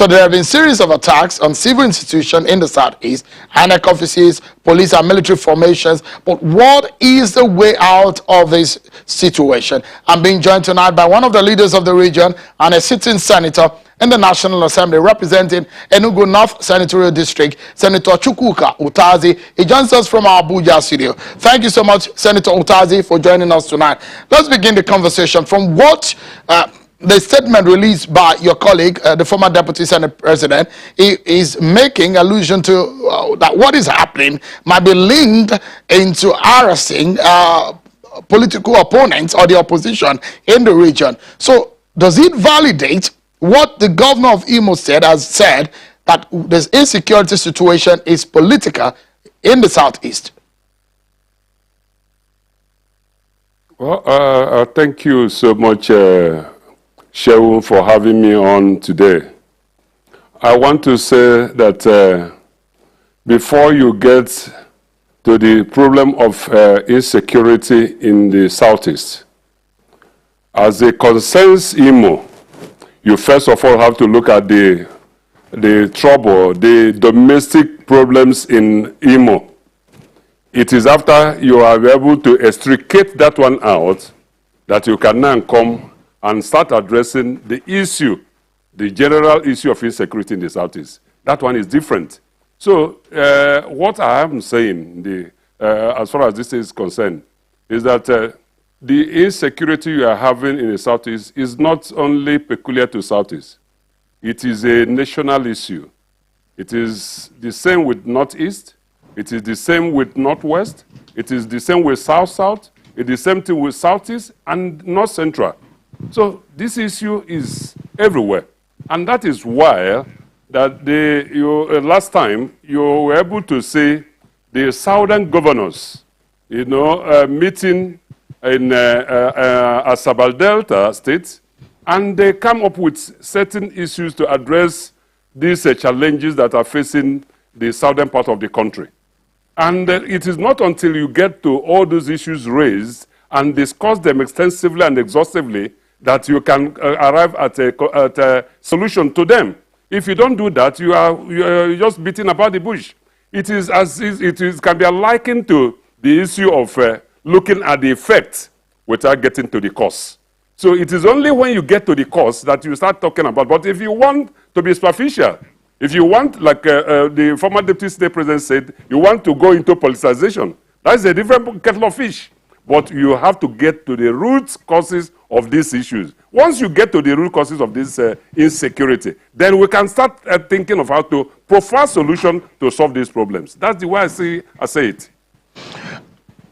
So there have been series of attacks on civil institutions in the southeast, INEC offices, police and military formations. But what is the way out of this situation? I'm being joined tonight by one of the leaders of the region and a sitting senator in the National Assembly representing Enugu North Senatorial District, Senator Chukwuka Utazi. He joins us from our Abuja studio. Thank you so much, Senator Utazi, for joining us tonight. Let's begin the conversation from what the statement released by your colleague, the former Deputy Senate President, is making allusion to that what is happening might be linked into harassing political opponents or the opposition in the region. So does it validate what the governor of Imo State has said, that this insecurity situation is political in the southeast? Well, thank you so much, Shehu, for having me on today. I want to say that before you get to the problem of insecurity in the southeast, as a concerns Imo, you first of all have to look at the trouble, the domestic problems in Imo. It is after you are able to extricate that one out that you can now come and start addressing the issue, the general issue of insecurity in the southeast. That one is different. So what I am saying, as far as this is concerned, is that the insecurity you are having in the southeast is not only peculiar to southeast. It is a national issue. It is the same with northeast. It is the same with northwest. It is the same with south-south. It is the same thing with southeast and north-central. So this issue is everywhere. And that is why that last time you were able to see the southern governors, meeting in Asabal Delta state, and they come up with certain issues to address these challenges that are facing the southern part of the country. And it is not until you get to all those issues raised and discuss them extensively and exhaustively that you can arrive at a solution to them. If you don't do that, you are just beating about the bush. It can be likened to the issue of looking at the effect without getting to the cause. So it is only when you get to the cause that you start talking about. But if you want to be superficial, if you want, like the former Deputy State President said, you want to go into politicization, that's a different kettle of fish. But you have to get to the root causes of these issues. Once you get to the root causes of this insecurity, then we can start thinking of how to provide solution to solve these problems. That's the way I say it.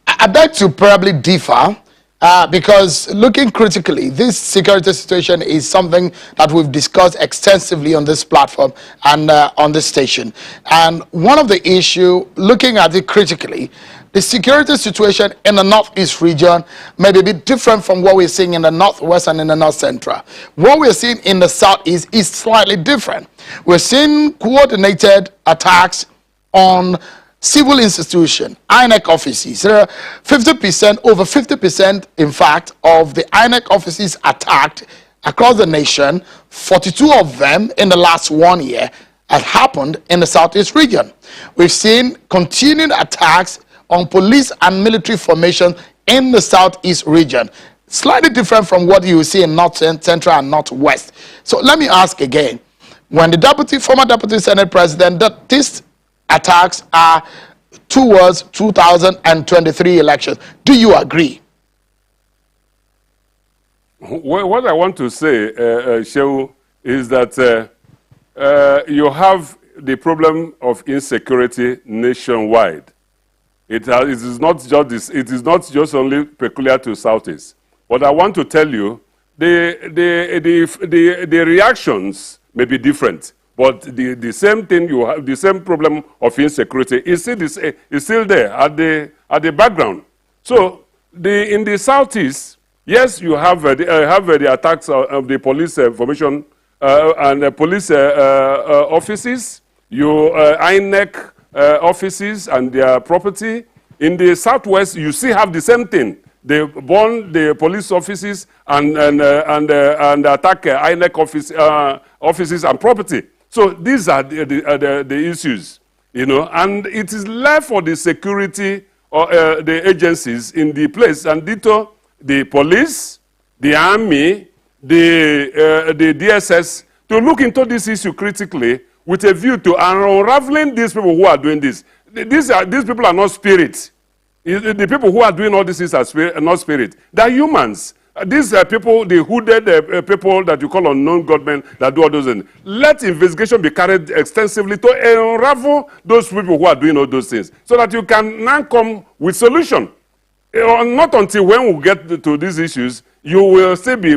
I beg to probably differ because looking critically, this security situation is something that we've discussed extensively on this platform and on this station. And one of the issue, looking at it critically, the security situation in the northeast region may be a bit different from what we're seeing in the northwest and in the north central. What we're seeing in the southeast is slightly different. We're seeing coordinated attacks on civil institutions, INEC offices. There are 50%, over 50%, in fact, of the INEC offices attacked across the nation. 42 of them in the last 1 year have happened in the southeast region. We've seen continued attacks on police and military formation in the southeast region. Slightly different from what you see in north central and northwest. So let me ask again, when the former Deputy Senate President, that these attacks are towards 2023 elections, do you agree? Well, what I want to say, Shehu, is that you have the problem of insecurity nationwide. It is not just only peculiar to Southeast. But I want to tell you, the reactions may be different, but the same thing you have, the same problem of insecurity is still there at the background. So in the Southeast, yes, you have the attacks of the police formation and the police offices, INEC offices and their property. In the Southwest, you still have the same thing. They burn the police offices and attack INEC offices and property. So these are the issues, you know, and it is left for the security or the agencies in the place, and ditto the police, the army, the DSS, to look into this issue critically with a view to unraveling these people who are doing this. These people are not spirits. The people who are doing all this are not spirit. They are humans. These people, the hooded people that you call unknown government that do all those things. Let investigation be carried extensively to unravel those people who are doing all those things, so that you can now come with solution. Not until when we get to these issues, you will still be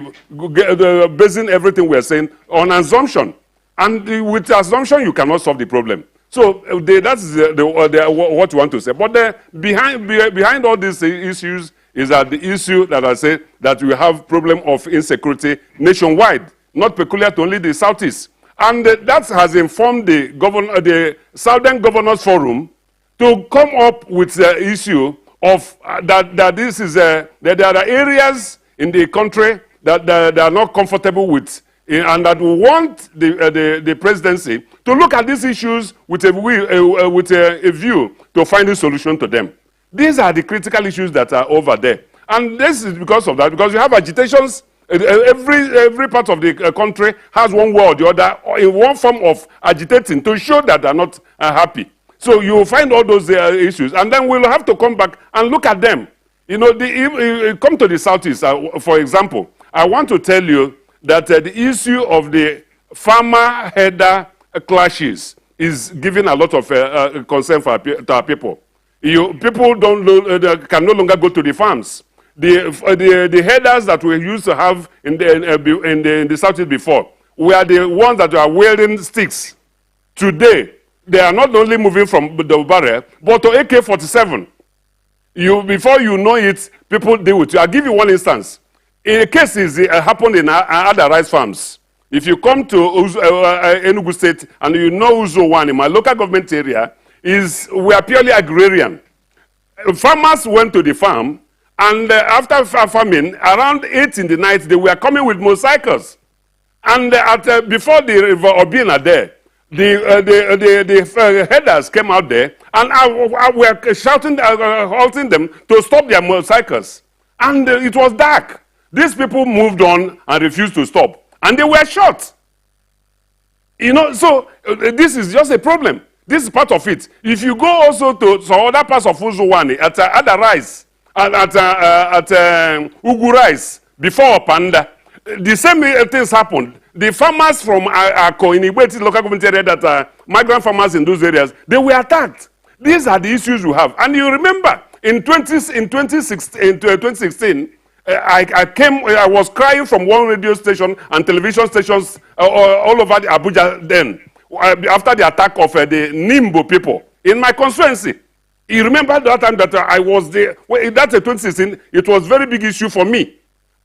basing everything we're saying on assumption. And with assumption, you cannot solve the problem. So that's what you want to say. But behind all these issues is that the issue that I say that we have problem of insecurity nationwide, not peculiar to only the Southeast. And that has informed the Southern Governors Forum to come up with the issue of that this is that there are areas in the country that they are not comfortable with, and that we want the presidency to look at these issues with a view to find a solution to them. These are the critical issues that are over there. And this is because of that, because you have agitations. Every part of the country has one way or the other, or in one form of agitating to show that they're not happy. So you will find all those issues, and then we'll have to come back and look at them. You know, come to the Southeast, for example. I want to tell you that the issue of the farmer-header clashes is giving a lot of concern to our people. People can no longer go to the farms. The headers that we used to have in the Southeast before were the ones that are wielding sticks. Today, they are not only moving from the barrel, but to AK-47. Before you know it, people deal with you. I'll give you one instance. A case happened in other rice farms. If you come to Enugu State and you know Uzo 1 in my local government area, we are purely agrarian. Farmers went to the farm, and after farming, around 8 in the night, they were coming with motorcycles. And before the river Obina there, the headers came out there, and we were shouting, halting them to stop their motorcycles. And it was dark. These people moved on and refused to stop, and they were shot. You know, so this is just a problem. This is part of it. If you go also to some other parts of Uzuwani, at other rice, at Ugu rice, before Panda, the same things happened. The farmers from Ako in Igbeti local government area that are migrant farmers in those areas, they were attacked. These are the issues we have. And you remember, in 2016, I was crying from one radio station and television stations all over Abuja then, after the attack of the Nimbo people in my constituency. You remember that time that I was there? Well, that's 2016. It was a very big issue for me.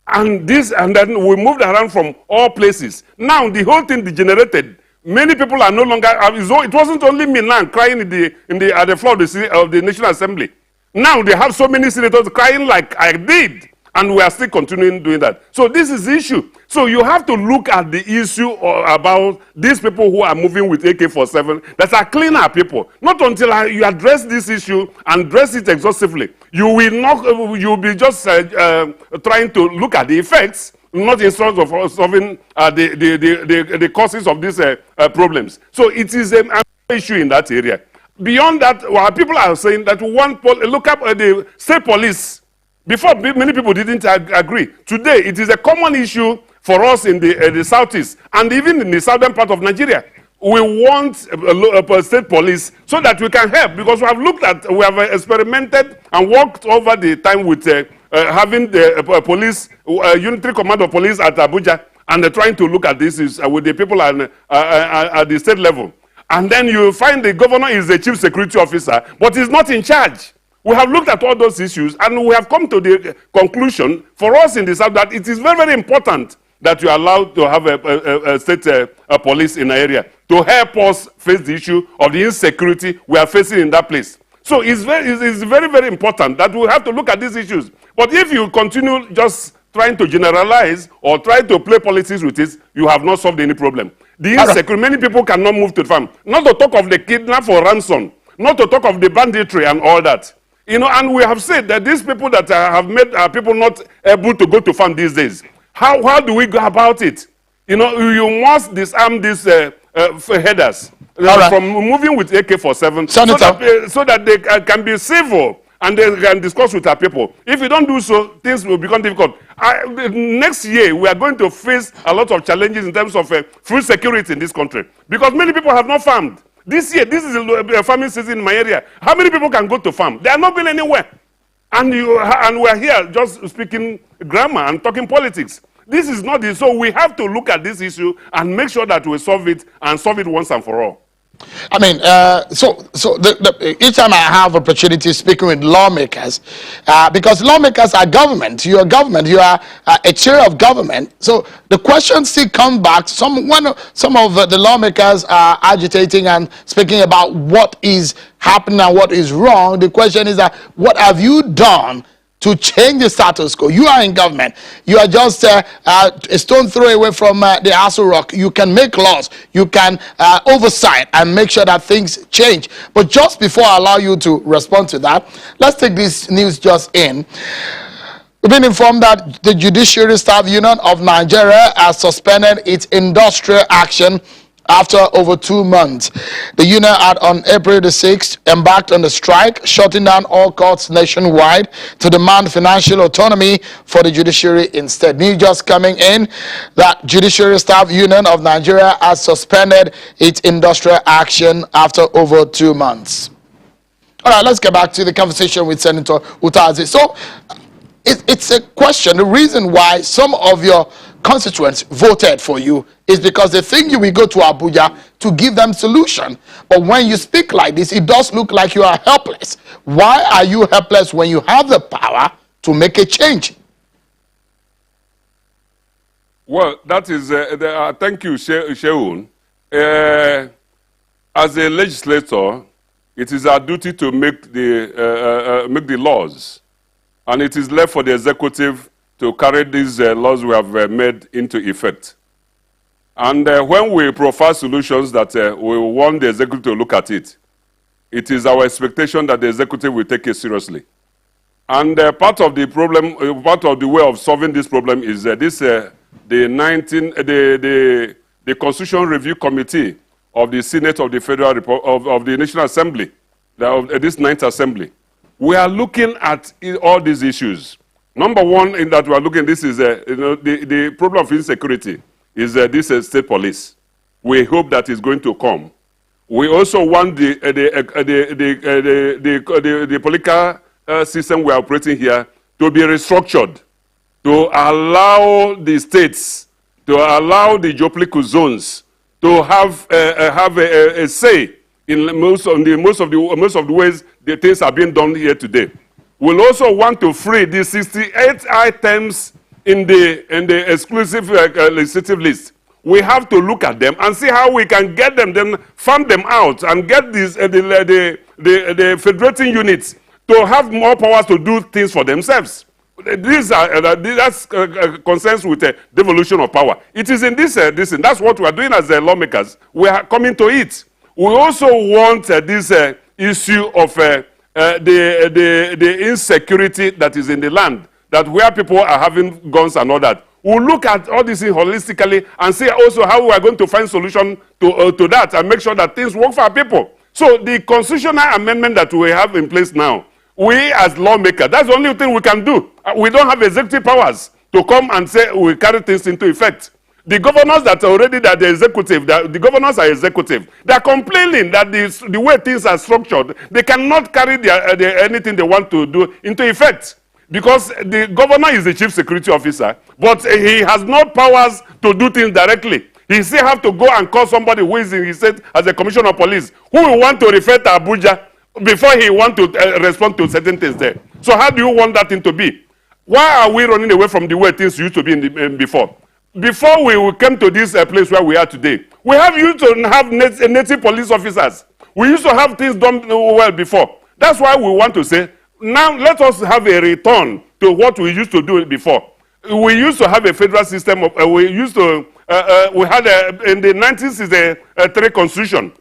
And then we moved around from all places. Now the whole thing degenerated. Many people are no longer. It wasn't only me now crying at the floor of the National Assembly. Now they have so many senators crying like I did. And we are still continuing doing that. So this is the issue. So you have to look at the issue about these people who are moving with AK-47 that are cleaner people. Not until you address this issue and address it exhaustively. You will be just trying to look at the effects, not in terms of solving the causes of these problems. So it is an issue in that area. Beyond that, people are saying that look up the state police. Before, many people didn't agree. Today, it is a common issue for us in the Southeast and even in the southern part of Nigeria. We want a state police so that we can help, because we have experimented and worked over the time with having the police, unitary command of police at Abuja, and trying to look at this with the people at the state level. And then you find the governor is the chief security officer, but he's not in charge. We have looked at all those issues, and we have come to the conclusion for us in the South that it is very, very important that you are allowed to have a state police in an area to help us face the issue of the insecurity we are facing in that place. So it's very, very important that we have to look at these issues. But if you continue just trying to generalize or try to play politics with it, you have not solved any problem. The insecurity, many people cannot move to the farm. Not to talk of the kidnap for ransom, not to talk of the banditry and all that. You know, and we have said that these people that have made people not able to go to farm these days, how do we go about it? You know, you must disarm these headers from moving with AK-47 so that they can be civil and they can discuss with our people. If you don't do so, things will become difficult. Next year, we are going to face a lot of challenges in terms of food security in this country because many people have not farmed. This year, this is a farming season in my area. How many people can go to farm? They are not going anywhere. And we are here just speaking grammar and talking politics. This is not this. So we have to look at this issue and make sure that we solve it and solve it once and for all. I mean, each time I have opportunity speaking with lawmakers, because lawmakers are government, you are a chair of government. So the question still comes back. Some of the lawmakers are agitating and speaking about what is happening and what is wrong. The question is that what have you done to change the status quo? You are in government. You are just a stone throw away from the Aso Rock. You can make laws. You can oversight and make sure that things change. But just before I allow you to respond to that, let's take this news just in. We've been informed that the Judiciary Staff Union of Nigeria has suspended its industrial action after over 2 months. The union had on April the 6th embarked on a strike, shutting down all courts nationwide to demand financial autonomy for the judiciary instead. News just coming in that Judiciary Staff Union of Nigeria has suspended its industrial action after over 2 months. All right, let's get back to the conversation with Senator Utazi. So it's a question. The reason why some of your constituents voted for you is because they think you will go to Abuja to give them solution. But when you speak like this, it does look like you are helpless. Why are you helpless when you have the power to make a change? Well, that is, thank you, Sheun. As a legislator, it is our duty to make the laws. And it is left for the executive to carry these laws we have made into effect. And when we profile solutions that we want the executive to look at it, it is our expectation that the executive will take it seriously. And part of the problem, part of the way of solving this problem is the Constitution Review Committee of the Senate of the Federal of the National Assembly, this 9th Assembly. We are looking at all these issues. Number one, in that we are looking, this is the problem of insecurity is this state police. We hope that is going to come. We also want the political system we are operating here to be restructured, to allow the states, to allow the geopolitical zones to have a say in most of the ways the things are being done here today. We'll also want to free the 68 items in the exclusive legislative list. We have to look at them and see how we can get them, then farm them out and get these the federating units to have more powers to do things for themselves. These are that's concerns with the devolution of power. It is in this that's what we are doing as lawmakers. We are coming to it. We also want this issue of the insecurity that is in the land, that where people are having guns and all that. We'll look at all this holistically and see also how we are going to find solution to that and make sure that things work for our people. So the constitutional amendment that we have in place now, we as lawmakers, that's the only thing we can do. We don't have executive powers to come and say we carry things into effect. The governors that are already that the executive, the governors are executive. They are complaining that the way things are structured, they cannot carry anything they want to do into effect. Because the governor is the chief security officer, but he has no powers to do things directly. He still have to go and call somebody who is in his state as a commissioner of police, who will want to refer to Abuja before he want to respond to certain things there. So how do you want that thing to be? Why are we running away from the way things used to be before? Before we came to this place where we are today, we used to have native police officers. We used to have things done well before. That's why we want to say, now let us have a return to what we used to do before. We used to have a federal system. We used to we had in the 90s is a three constitution.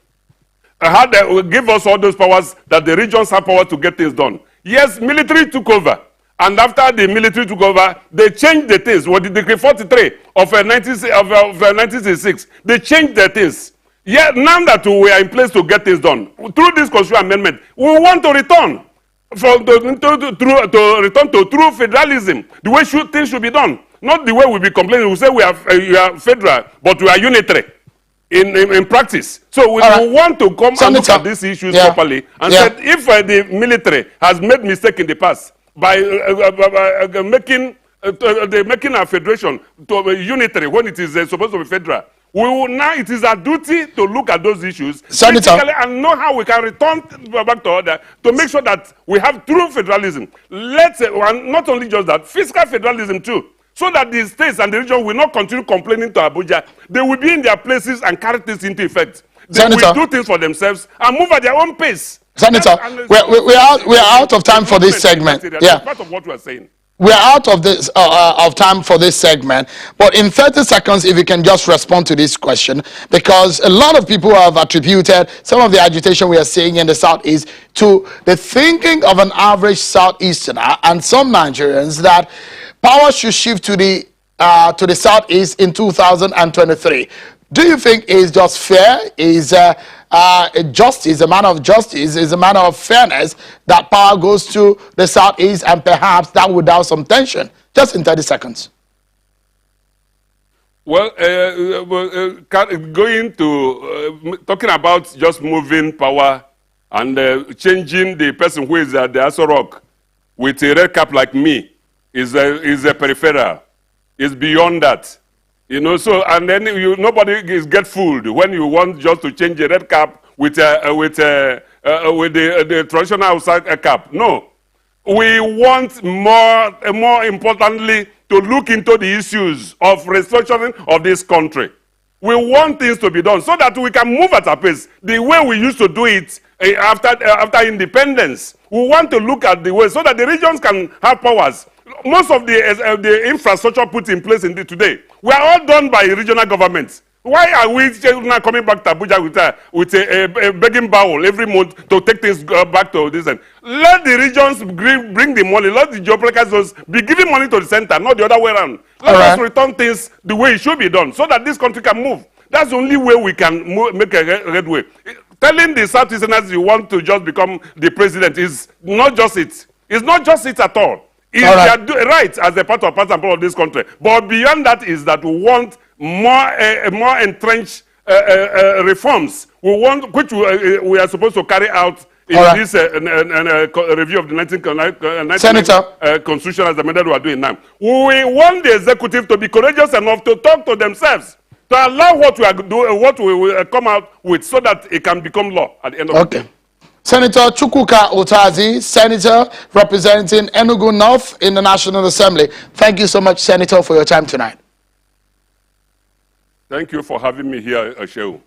Give us all those powers that the regions have power to get things done. Yes, military took over. And after the military took over, they changed the things. What the Decree 43 of 1966, they changed the things. Yeah, now that we are in place to get things done, through this constitutional amendment, we want to return to return to true federalism, the way things should be done. Not the way we be complaining. We say we are federal, but we are unitary in practice. So we want to come and look at these issues properly and said if the military has made mistake in the past by making a federation to unitary when it is supposed to be federal, we will now, it is our duty to look at those issues critically and know how we can return back to order to make sure that we have true federalism. And not only just that, fiscal federalism too, so that the states and the region will not continue complaining to Abuja. They will be in their places and carry things into effect. They will do things for themselves and move at their own pace. Senator, we're out of time for this segment. Yeah, part of what we're saying. We're out of this of time for this segment, but in 30 seconds, if you can just respond to this question, because a lot of people have attributed some of the agitation we are seeing in the Southeast to the thinking of an average Southeasterner and some Nigerians that power should shift to the Southeast in 2023. Do you think it's just fair? Is justice, a matter of justice, is a matter of fairness that power goes to the Southeast, and perhaps that would douse some tension? Just in 30 seconds. Well, going to talking about just moving power and changing the person who is at the Aso Rock with a red cap like me is a peripheral. It's beyond that. You know, so, and then nobody get fooled when you want just to change a red cap with the traditional outside cap. No, we want more importantly to look into the issues of restructuring of this country. We want things to be done so that we can move at a pace the way we used to do it after independence. We want to look at the way so that the regions can have powers. Most of the infrastructure put in place today, we are all done by regional governments. Why are we now coming back to Abuja with a begging bowl every month to take things back to this end? Let the regions bring the money. Let the geopolitical be giving money to the center, not the other way around. Let us return things the way it should be done so that this country can move. That's the only way we can make a headway. Telling the Southeasterners you want to just become the president is not just it. It's not just it at all. They are right as a part and parcel of this country. But beyond that is that we want more entrenched reforms. We want, which we are supposed to carry out in this review of the 1999 Constitution as amended we are doing now. We want the executive to be courageous enough to talk to themselves, to allow what we are doing, what we will come out with, so that it can become law at the end of the day. Senator Chukwuka Utazi, Senator representing Enugu North in the National Assembly. Thank you so much, Senator, for your time tonight. Thank you for having me here, Shehu.